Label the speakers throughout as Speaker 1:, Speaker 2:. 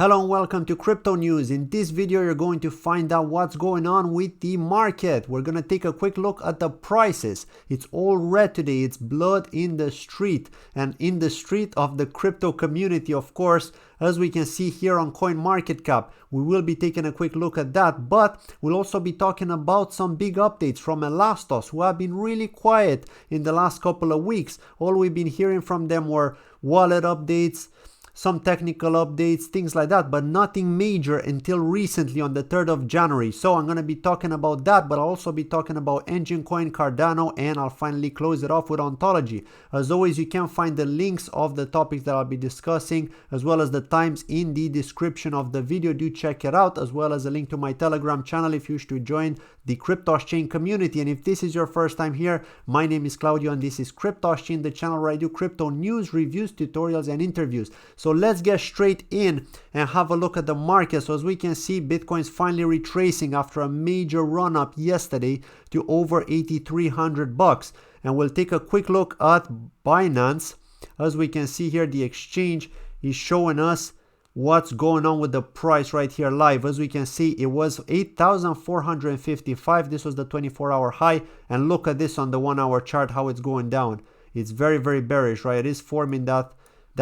Speaker 1: Hello and welcome to Crypto News. In this video, you're going to find out what's going on with the market. We're going to take a quick look at the prices. It's all red today. It's blood in the street, and in the street of the crypto community, of course, as we can see here on CoinMarketCap. We will be taking a quick look at that, but we'll also be talking about some big updates from ElastOS, who have been really quiet in the last couple of weeks. All we've been hearing from them were wallet updates, some technical updates, things like that, but nothing major until recently on the 3rd of January. So I'm going to be talking about that, but I'll also be talking about Enjin Coin, Cardano, and I'll finally close it off with Ontology. As always, you can find the links of the topics that I'll be discussing, as well as the times in the description of the video. Do check it out, as well as a link to my Telegram channel if you wish to join the CryptoS Chain community. And if this is your first time here, my name is Claudio and this is CryptoS Chain, the channel where I do crypto news, reviews, tutorials, and interviews. So let's get straight in and have a look at the market. So as we can see, Bitcoin's finally retracing after a major run up yesterday to over 8,300 bucks. And we'll take a quick look at Binance. As we can see here, the exchange is showing us what's going on with the price right here live. As we can see, it was 8,455. This was the 24-hour high, and look at this on the 1-hour chart, how it's going down. It's very bearish, right? It is forming that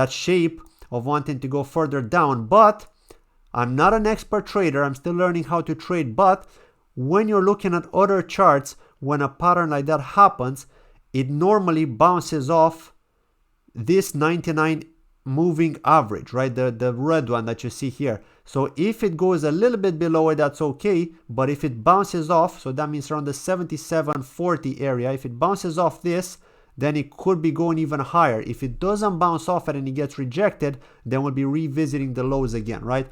Speaker 1: shape of wanting to go further down, but I'm not an expert trader. I'm still learning how to trade. But when you're looking at other charts, when a pattern like that happens, it normally bounces off this 99 moving average, right? The red one that you see here. So if it goes a little bit below it, that's okay. But if it bounces off, so that means around the 77.40 area, if it bounces off this, then it could be going even higher. If it doesn't bounce off it and it gets rejected, then we'll be revisiting the lows again, right?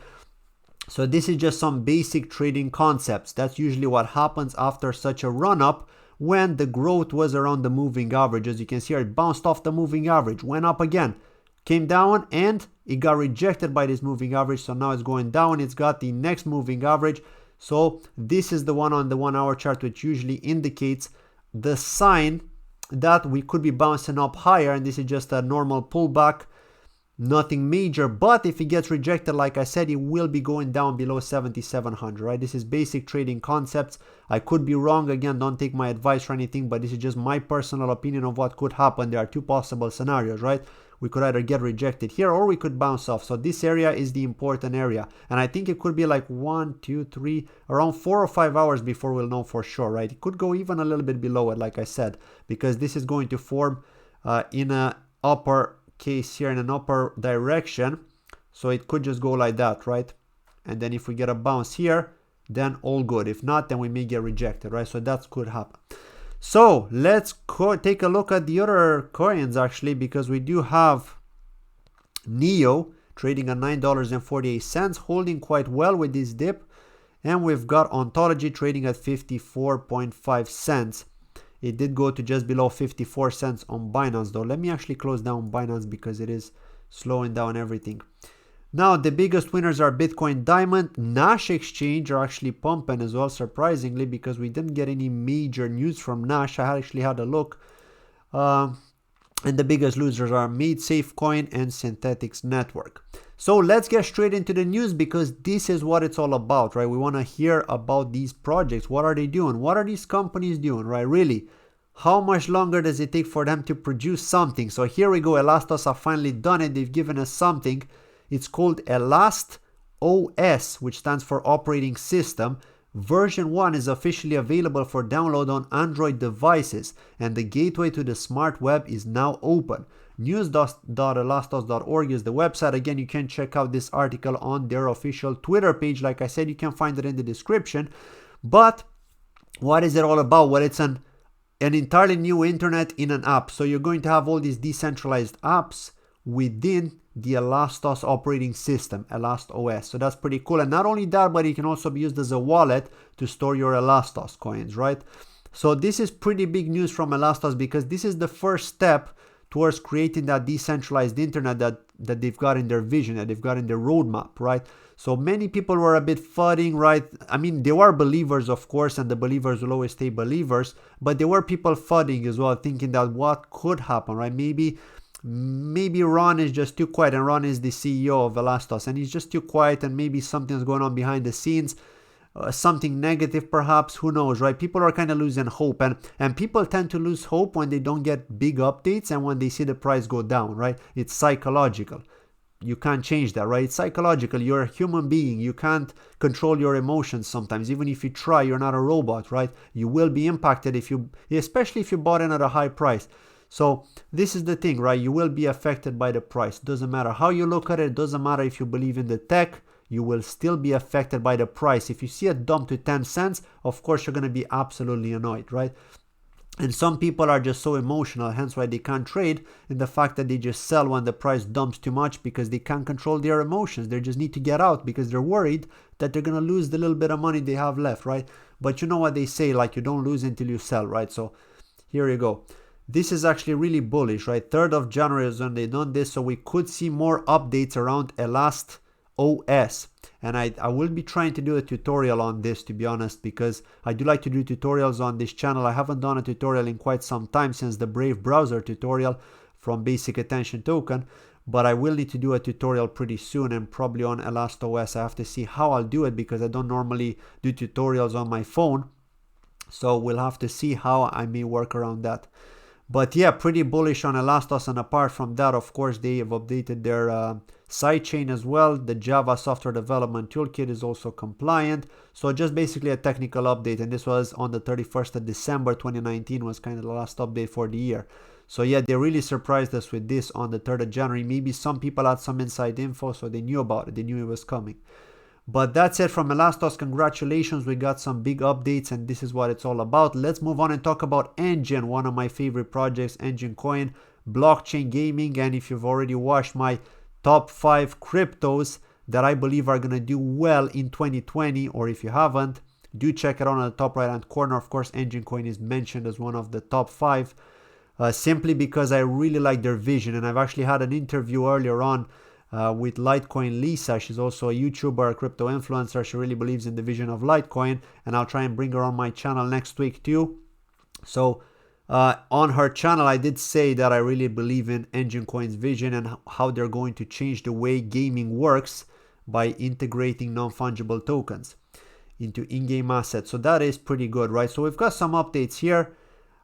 Speaker 1: So this is just some basic trading concepts. That's usually what happens after such a run up, when the growth was around the moving average. As you can see here, it bounced off the moving average, went up again, came down, and it got rejected by this moving average. So now it's going down. It's got the next moving average. So this is the one on the 1-hour chart, which usually indicates the sign that we could be bouncing up higher, and this is just a normal pullback, nothing major. But if it gets rejected, like I said, it will be going down below 7,700, right? This is basic trading concepts. I could be wrong. Again, don't take my advice or anything, but this is just my personal opinion of what could happen. There are two possible scenarios, right? We could either get rejected here or we could bounce off. So this area is the important area, and I think it could be like 1, 2, 3, around 4 or 5 hours before we'll know for sure, right? It could go even a little bit below it, like I said, because this is going to form in an upper case here, in an upper direction. So it could just go like that, right? And then if we get a bounce here, then all good. If not, then we may get rejected, right? So that could happen. So let's take a look at the other coins, actually, because we do have Neo trading at $9.48, holding quite well with this dip. And we've got Ontology trading at 54.5 cents. It did go to just below 54 cents on Binance, though. Let me actually close down Binance because it is slowing down everything. Now, the biggest winners are Bitcoin Diamond. Nash Exchange are actually pumping as well, surprisingly, because we didn't get any major news from Nash. I actually had a look. And the biggest losers are Made Safe Coin and Synthetics Network. So let's get straight into the news, because this is what it's all about, right? We want to hear about these projects. What are they doing? What are these companies doing, right? Really, how much longer does it take for them to produce something? So here we go. ElastOS have finally done it. They've given us something. It's called ElastOS, which stands for Operating System. Version 1 is officially available for download on Android devices, and the gateway to the smart web is now open. News.elastos.org is the website. Again, you can check out this article on their official Twitter page. Like I said, you can find it in the description. But what is it all about? Well, it's an entirely new internet in an app. So you're going to have all these decentralized apps within the ElastOS operating system, ElastOS. So that's pretty cool. And not only that, but it can also be used as a wallet to store your ElastOS coins, right? So this is pretty big news from ElastOS, because this is the first step towards creating that decentralized internet that they've got in their vision, that they've got in their roadmap, right? So many people were a bit fudding, right? I mean, there were believers, of course, and the believers will always stay believers, but there were people fudding as well, thinking that what could happen, right? Maybe maybe Ron is just too quiet, and Ron is the CEO of ElastOS, and he's just too quiet, and maybe something's going on behind the scenes, something negative perhaps, who knows, right? People are kind of losing hope, and people tend to lose hope when they don't get big updates and when they see the price go down, right? It's psychological. You can't change that, right? It's psychological. You're a human being. You can't control your emotions sometimes. Even if you try, you're not a robot, right? You will be impacted especially if you bought in at a high price. So this is the thing, right? You will be affected by the price. Doesn't matter how you look at it. Doesn't matter if you believe in the tech. You will still be affected by the price. If you see a dump to 10 cents, of course, you're going to be absolutely annoyed, right? And some people are just so emotional, hence why they can't trade, in the fact that they just sell when the price dumps too much because they can't control their emotions. They just need to get out because they're worried that they're going to lose the little bit of money they have left, right? But you know what they say, like, you don't lose until you sell, right? So here you go. This is actually really bullish, right? 3rd of January is when they done this, so we could see more updates around ElastOS. And I will be trying to do a tutorial on this, to be honest, because I do like to do tutorials on this channel. I haven't done a tutorial in quite some time since the Brave browser tutorial from Basic Attention Token, but I will need to do a tutorial pretty soon, and probably on ElastOS. I have to see how I'll do it because I don't normally do tutorials on my phone, so we'll have to see how I may work around that. But yeah, pretty bullish on ElastOS, and apart from that, of course, they have updated their sidechain as well. The Java Software Development Toolkit is also compliant. So just basically a technical update, and this was on the 31st of December 2019 was kind of the last update for the year. So yeah, they really surprised us with this on the 3rd of January. Maybe some people had some inside info, so they knew about it. They knew it was coming. But that's it from ElastOS. Congratulations, we got some big updates, and this is what it's all about. Let's move on and talk about Enjin, one of my favorite projects, Enjin Coin, blockchain gaming. And if you've already watched my top 5 cryptos that I believe are going to do well in 2020, or if you haven't, do check it out on the top right hand corner. Of course, Enjin Coin is mentioned as one of the top 5, simply because I really like their vision. And I've actually had an interview earlier on with Litecoin Lisa. She's also a YouTuber, a crypto influencer. She really believes in the vision of Litecoin, and I'll try and bring her on my channel next week too. So on her channel, I did say that I really believe in Enjin Coin's vision and how they're going to change the way gaming works by integrating non-fungible tokens into in-game assets. So that is pretty good, right? So we've got some updates here.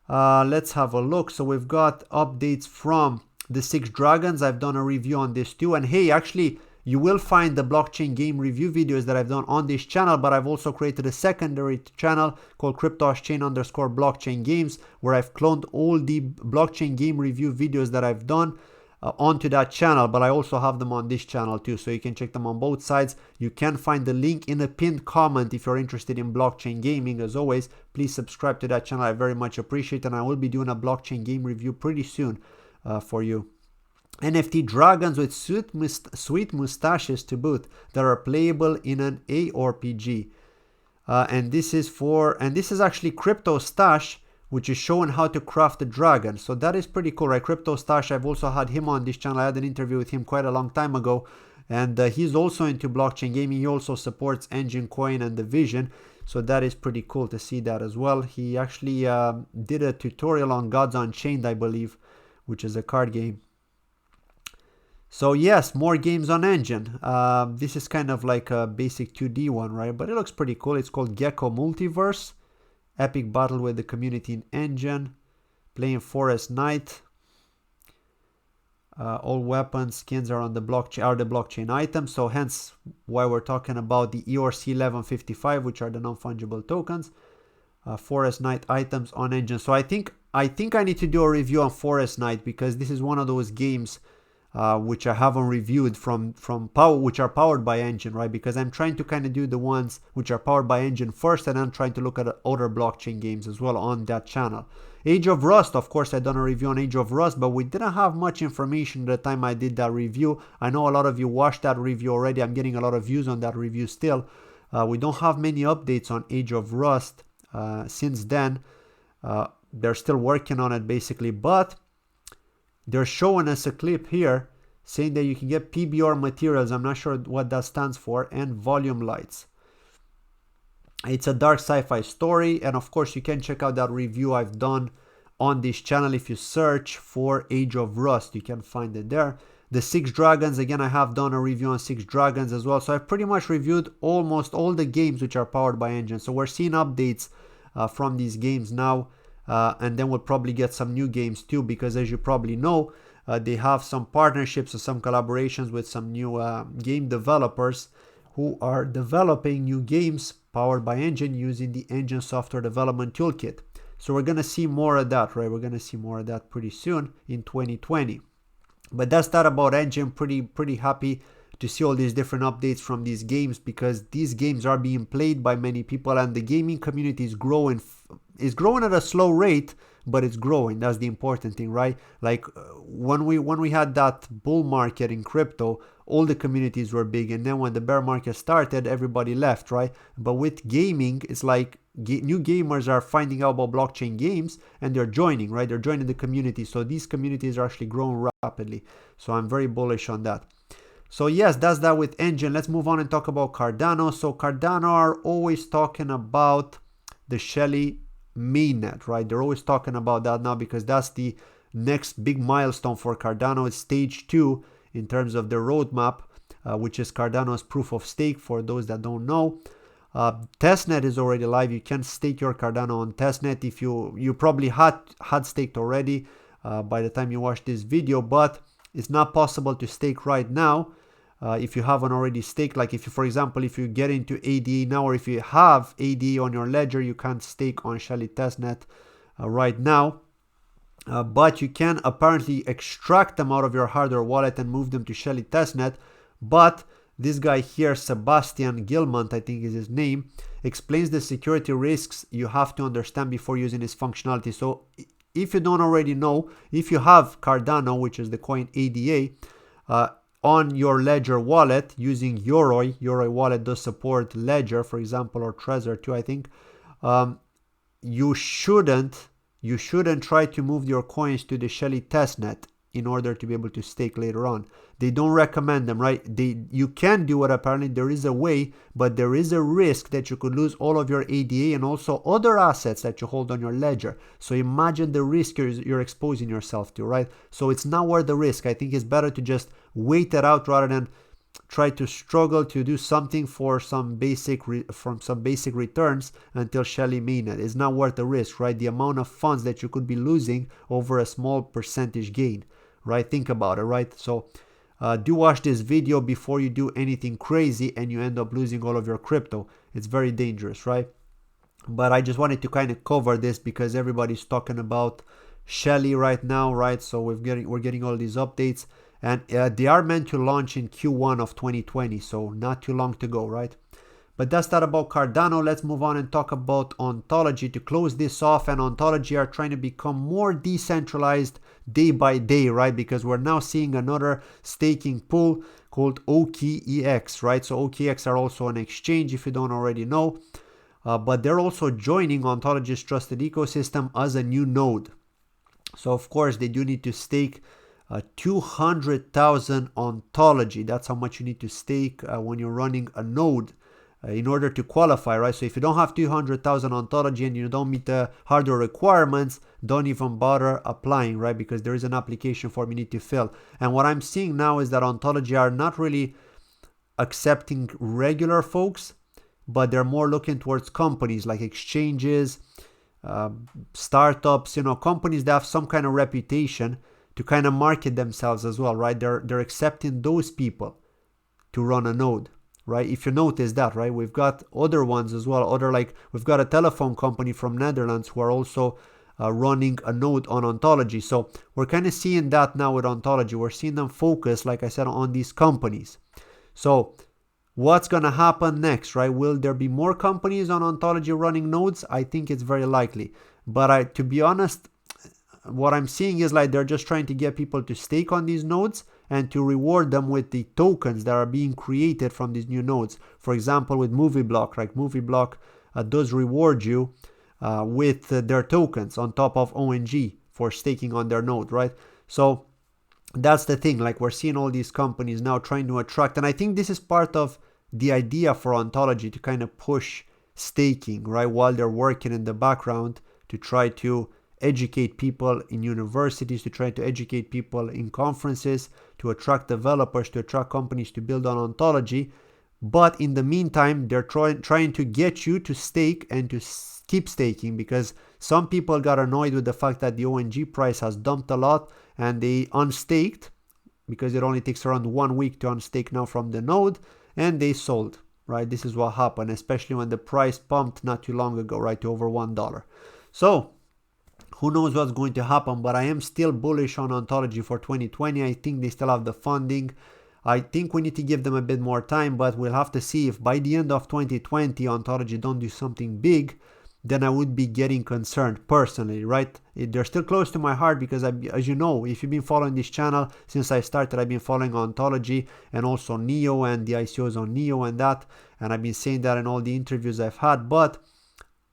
Speaker 1: Let's have a look. So we've got updates from the 6 Dragons. I've done a review on this too, and hey, actually you will find the blockchain game review videos that I've done on this channel, but I've also created a secondary channel called CryptosChain_blockchain games, where I've cloned all the blockchain game review videos that I've done onto that channel, but I also have them on this channel too, so you can check them on both sides. You can find the link in a pinned comment if you're interested in blockchain gaming. As always, please subscribe to that channel. I very much appreciate it, and I will be doing a blockchain game review pretty soon for you. NFT dragons with sweet mustaches to boot that are playable in an ARPG, and this is actually Crypto Stash, which is showing how to craft a dragon. So that is pretty cool, right? Crypto Stash, I've also had him on this channel. I had an interview with him quite a long time ago, and he's also into blockchain gaming. He also supports Enjin Coin and the vision, so that is pretty cool to see that as well. He actually did a tutorial on Gods Unchained, I believe, which is a card game. So yes, more games on Enjin. This is kind of like a basic 2D one, right? But it looks pretty cool. It's called Gecko Multiverse. Epic battle with the community in Enjin. Playing Forest Knight. All weapons, skins are on the blockchain items. So hence why we're talking about the ERC 1155, which are the non-fungible tokens. Forest Knight items on Enjin. So I think I need to do a review on Forest Knight, because this is one of those games which I haven't reviewed which are powered by Enjin, right? Because I'm trying to kind of do the ones which are powered by Enjin first, and I'm trying to look at other blockchain games as well on that channel. Age of Rust, of course, I've done a review on Age of Rust, but we didn't have much information at the time I did that review. I know a lot of you watched that review already. I'm getting a lot of views on that review still. We don't have many updates on Age of Rust since then. They're still working on it basically, but they're showing us a clip here saying that you can get PBR materials. I'm not sure what that stands for, and volume lights. It's a dark sci-fi story, and of course you can check out that review I've done on this channel. If you search for Age of Rust, you can find it there. The Six Dragons, again, I have done a review on Six Dragons as well. So I've pretty much reviewed almost all the games which are powered by Enjin. So we're seeing updates from these games now. And then we'll probably get some new games too, because as you probably know, they have some partnerships or some collaborations with some new game developers who are developing new games powered by Enjin using the Enjin software development toolkit. So we're going to see more of that, right? We're going to see more of that pretty soon in 2020. But that's that about Enjin. Pretty happy to see all these different updates from these games, because these games are being played by many people and the gaming community is growing. It's growing at a slow rate, but it's growing. That's the important thing, right? Like when we had that bull market in crypto, all the communities were big, and then when the bear market started, everybody left, right? But with gaming, it's like new gamers are finding out about blockchain games and they're joining, right? They're joining the community. So these communities are actually growing rapidly. So I'm very bullish on that. So yes, that's that with Enjin. Let's move on and talk about Cardano. So Cardano are always talking about the Shelley mainnet, right? They're always talking about that now because that's the next big milestone for Cardano. It's stage 2 in terms of the roadmap, which is Cardano's proof of stake. For those that don't know, testnet is already live. You can stake your Cardano on testnet. If you probably had staked already by the time you watch this video, but it's not possible to stake right now. If you haven't already staked, like if you, for example, if you get into ADA now, or if you have ADA on your ledger, you can't stake on Shelley Test Net right now. But you can apparently extract them out of your hardware wallet and move them to Shelley Test Net. But this guy here, Sebastian Gilmont, I think is his name, explains the security risks you have to understand before using this functionality. So if you don't already know, if you have Cardano, which is the coin ADA, on your Ledger wallet using Yoroi wallet does support Ledger, for example, or Trezor too, I think. You shouldn't try to move your coins to the Shelley testnet in order to be able to stake later on. They don't recommend them, right? You can do it, apparently there is a way, but there is a risk that you could lose all of your ADA and also other assets that you hold on your ledger. So imagine the risk you're exposing yourself to, right? So it's not worth the risk. I think it's better to just wait it out rather than try to struggle to do something for some basic returns until Shelley mainnet. It's not worth the risk, right? The amount of funds that you could be losing over a small percentage gain, right? Think about it, right? So do watch this video before you do anything crazy and you end up losing all of your crypto. It's very dangerous, right? But I just wanted to kind of cover this because everybody's talking about Shelley right now, right? So we're getting all these updates, and they are meant to launch in Q1 of 2020, so not too long to go, right? But that's that about Cardano. Let's move on and talk about Ontology to close this off. And Ontology are trying to become more decentralized day by day, right? Because we're now seeing another staking pool called OKEx, right? So OKEx are also an exchange, if you don't already know. But they're also joining Ontology's trusted ecosystem as a new node. So of course they do need to stake 200,000 Ontology. That's how much you need to stake when you're running a node in order to qualify, right? So if you don't have 200,000 Ontology and you don't meet the hardware requirements, don't even bother applying, right? Because there is an application form you need to fill. And what I'm seeing now is that Ontology are not really accepting regular folks, but they're more looking towards companies like exchanges, startups, companies that have some kind of reputation to kind of market themselves as well, right? They're accepting those people to run a node, right? If you notice that, right? We've got other ones as well. We've got a telephone company from Netherlands who are also running a node on Ontology. So we're kind of seeing that now with Ontology. We're seeing them focus, like I said, on these companies. So what's going to happen next, right? Will there be more companies on Ontology running nodes? I think it's very likely. But to be honest, what I'm seeing is like they're just trying to get people to stake on these nodes and to reward them with the tokens that are being created from these new nodes. For example, with MovieBlock, right? MovieBlock does reward you with their tokens on top of ONG for staking on their node, right? So that's the thing. Like we're seeing all these companies now trying to attract, and I think this is part of the idea for Ontology to kind of push staking, right? While they're working in the background to try to educate people in universities, to try to educate people in conferences, to attract developers, to attract companies to build on Ontology. But in the meantime, they're trying to get you to stake and to keep staking, because some people got annoyed with the fact that the ONG price has dumped a lot and they unstaked, because it only takes around 1 week to unstake now from the node, and they sold, right? This is what happened, especially when the price pumped not too long ago, right, to over $1. So who knows what's going to happen, but I am still bullish on Ontology for 2020. I think they still have the funding. I think we need to give them a bit more time, but we'll have to see. If by the end of 2020 Ontology don't do something big, then I would be getting concerned personally, right? They're still close to my heart because, as you know, if you've been following this channel since I started, I've been following Ontology and also Neo and the ICOs on Neo and that, and I've been saying that in all the interviews I've had. But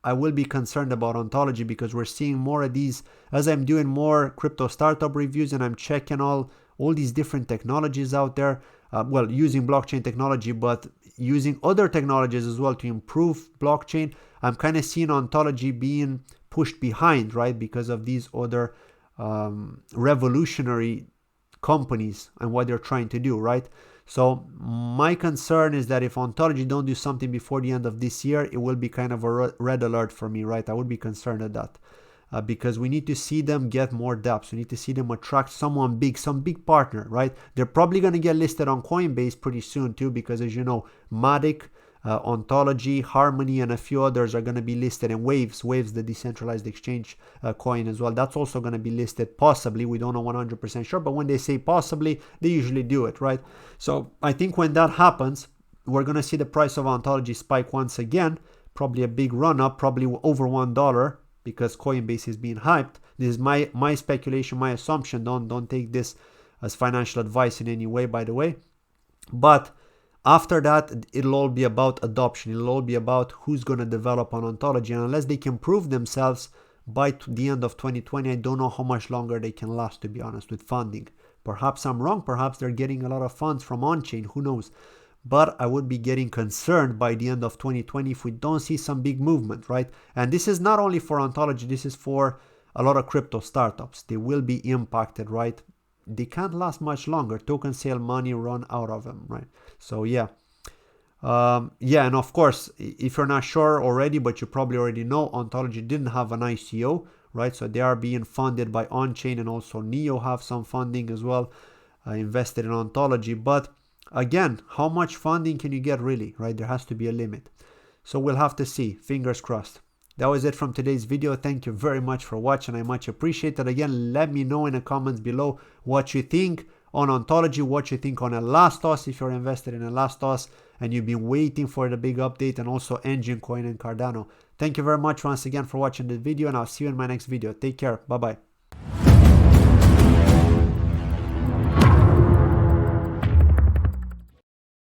Speaker 1: I will be concerned about Ontology because we're seeing more of these, as I'm doing more crypto startup reviews and I'm checking all these different technologies out there, well, using blockchain technology, but using other technologies as well to improve blockchain. I'm kind of seeing Ontology being pushed behind, right, because of these other revolutionary companies and what they're trying to do, right? So my concern is that if Ontology don't do something before the end of this year, it will be kind of a red alert for me, right? I would be concerned at that. Because we need to see them get more dApps. We need to see them attract someone big, some big partner, right? They're probably going to get listed on Coinbase pretty soon too, because as you know, Matic, Ontology, Harmony, and a few others are going to be listed, and Waves, the decentralized exchange coin as well. That's also going to be listed possibly. We don't know 100% sure, but when they say possibly, they usually do it, right? So I think when that happens, we're going to see the price of Ontology spike once again, probably a big run up, probably over $1. Because Coinbase is being hyped. This is my speculation, my assumption. Don't take this as financial advice in any way, by the way. But after that, it'll all be about adoption. It'll all be about who's going to develop on Ontology. And unless they can prove themselves by the end of 2020, I don't know how much longer they can last, to be honest, with funding. Perhaps I'm wrong. Perhaps they're getting a lot of funds from on-chain. Who knows? But I would be getting concerned by the end of 2020 if we don't see some big movement, right? And this is not only for Ontology, this is for a lot of crypto startups. They will be impacted, right? They can't last much longer. Token sale money run out of them, right? So yeah. And of course, if you're not sure already, but you probably already know, Ontology didn't have an ICO, right? So they are being funded by on-chain, and also Neo have some funding as well, invested in Ontology. But again, how much funding can you get really, right? There has to be a limit. So we'll have to see. Fingers crossed. That was it from today's video. Thank you very much for watching. I much appreciate it. Again, let me know in the comments below what you think on Ontology, what you think on ElastOS if you're invested in ElastOS and you've been waiting for the big update, and also Enjin Coin and Cardano. Thank you very much once again for watching this video, and I'll see you in my next video. Take care. Bye-bye.